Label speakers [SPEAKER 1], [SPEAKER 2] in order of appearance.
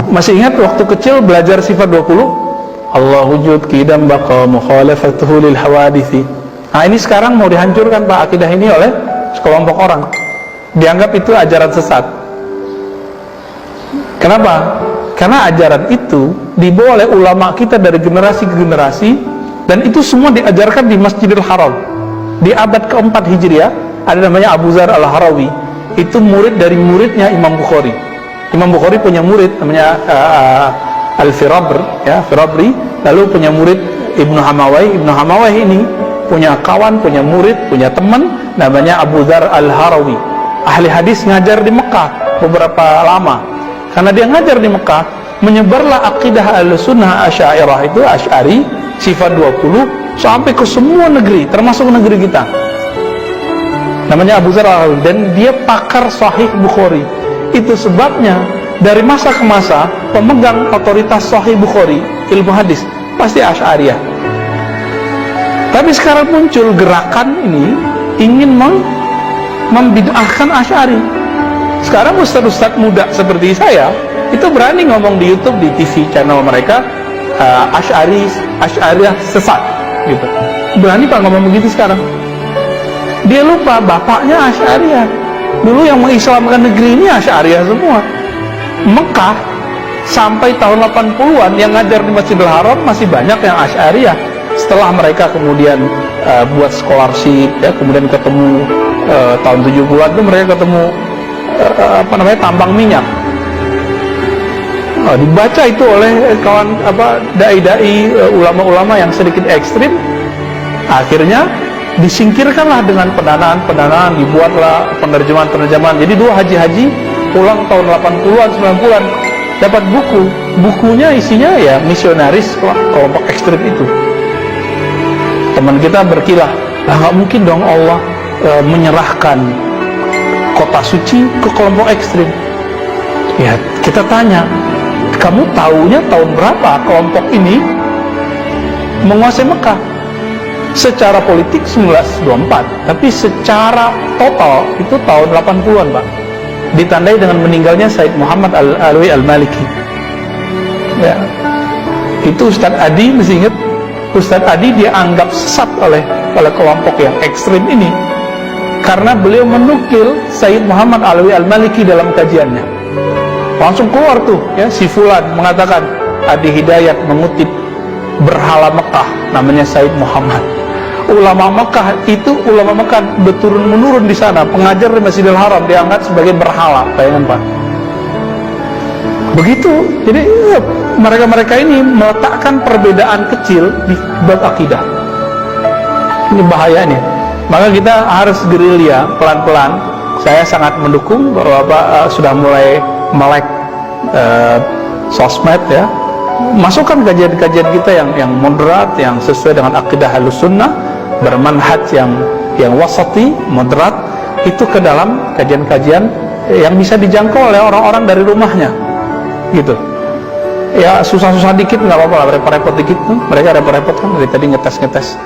[SPEAKER 1] Masih ingat waktu kecil belajar sifat 20? Allah wujud, qidam, baqa, mukhalafatuhu lil hawadithi. Nah ini sekarang mau dihancurkan Pak, akidah ini oleh sekelompok orang. Dianggap itu ajaran sesat. Kenapa? Karena ajaran itu dibawa oleh ulama kita dari generasi ke generasi, dan itu semua diajarkan di Masjidil Haram. Di abad keempat Hijriah ada namanya Abu Zar al-Harawi. Itu murid dari muridnya Imam Bukhari. Imam Bukhari punya murid namanya Al-Firabri, ya, Firabri. Lalu punya murid Ibnu Hamawai. Ibnu Hamawai ini punya kawan, punya murid, punya teman namanya Abu Zar al-Harawi. Ahli hadis ngajar di Mekah beberapa lama. Karena dia ngajar di Mekah, menyebarlah akidah Ahlussunnah Asy'ariyah, itu Asy'ari, sifat 20 sampai ke semua negeri, termasuk negeri kita. Namanya Abu Zar al-Harawi, dan dia pakar Sahih Bukhari. Itu sebabnya dari masa ke masa pemegang otoritas Sahih Bukhari, ilmu hadis, pasti Asy'ariyah. Tapi sekarang muncul gerakan ini ingin membid'ahkan Asy'ari. Sekarang ustadz-ustadz muda seperti saya itu berani ngomong di YouTube, di TV channel mereka, Asy'ariyah sesat gitu. Berani Pak ngomong begitu sekarang. Dia lupa bapaknya Asy'ariyah. Dulu yang mengislamkan negeri ini Asy'ariyah semua. Mekah sampai tahun 80-an yang ngajar di Masjidil Haram masih banyak yang Asy'ariyah. Setelah mereka kemudian buat scholarship, ya, kemudian ketemu tahun 70-an itu mereka ketemu tambang minyak. Dibaca itu oleh kawan dai-dai, ulama-ulama yang sedikit ekstrim. Akhirnya disingkirkanlah dengan pendanaan, dibuatlah penerjemahan. Jadi dua haji pulang tahun 80-an, 90-an dapat bukunya isinya ya misionaris kelompok ekstrim itu. Teman kita berkilah, nggak mungkin dong Allah menyerahkan kota suci ke kelompok ekstrim. Ya, kita tanya, kamu tahunya tahun berapa kelompok ini menguasai Mekah? Secara politik 1924, tapi secara total itu tahun 80-an Pak. Ditandai dengan meninggalnya Said Muhammad Al-Alwi Al-Maliki. Ya. Itu Ustadz Adi, mesti ingat, Ustadz Adi dianggap sesat oleh kelompok yang ekstrim ini karena beliau menukil Said Muhammad Alwi Al-Maliki dalam kajiannya. Langsung keluar tuh, ya, si Fulan mengatakan, Adi Hidayat mengutip berhala Mekah namanya Said Muhammad. Ulama Mekah itu, ulama Mekah berturun-menurun di sana, pengajar di Masjidil Haram diangkat sebagai berhala, bayangkan Pak. Begitu. Jadi mereka ini meletakkan perbedaan kecil di bab akidah. Ini bahayanya. Maka kita harus gerilya pelan-pelan. Saya sangat mendukung bahwa Bapak sudah mulai melek sosmed, ya. Masukkan kajian-kajian kita yang moderat, yang sesuai dengan akidah Ahlussunnah, bermanhaj yang wasati, moderat, itu ke dalam kajian-kajian yang bisa dijangkau oleh orang-orang dari rumahnya, gitu. Ya susah-susah dikit nggak apa-apa lah, repot-repot dikit, mereka repot-repot kan dari tadi ngetes-ngetes.